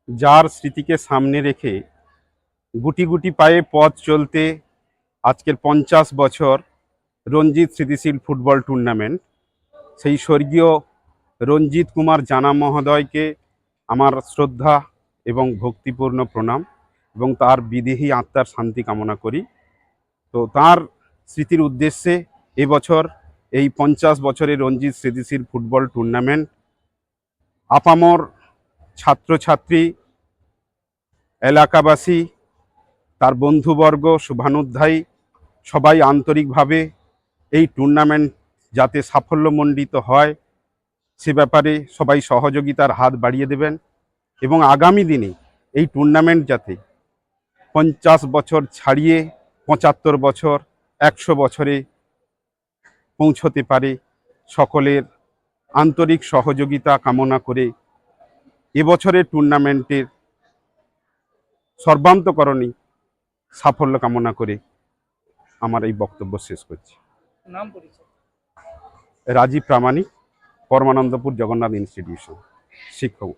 যার স্মৃতিকে সামনে রেখে গুটি গুটি পায়ে পথ চলতে আজকের 50 বছর রঞ্জিত স্মৃতিশীল ফুটবল টুর্নামেন্ট, সেই স্বর্গীয় রঞ্জিত কুমার জানা মহোদয়কে আমার শ্রদ্ধা এবং ভক্তিপূর্ণ প্রণাম এবং তার বিদেহী আত্মার শান্তি কামনা করি। তো তার স্মৃতির উদ্দেশ্যে এবছর এই 50 বছরের রঞ্জিত স্মৃতিশীল ফুটবল টুর্নামেন্ট আপামর ছাত্রছাত্রী, এলাকাবাসী, তার বন্ধুবর্গ, শুভানুধ্যায়ী সবাই আন্তরিকভাবে এই টুর্নামেন্ট যাতে সাফল্যমণ্ডিত হয় সে ব্যাপারে সবাই সহযোগিতার হাত বাড়িয়ে দেবেন এবং আগামী দিনে এই টুর্নামেন্ট যাতে 50 বছর ছাড়িয়ে 75 বছর 100 বছরে পৌঁছতে পারে, সকলের আন্তরিক সহযোগিতা কামনা করে এবছরের টুর্নামেন্টের সর্বান্তকরণে সাফল্য কামনা করে আমার এই বক্তব্য শেষ করছি। নাম পরিচয়? রাজীব প্রামাণিক, পরমানন্দপুর জগন্নাথ ইনস্টিটিউশন শিক্ষক।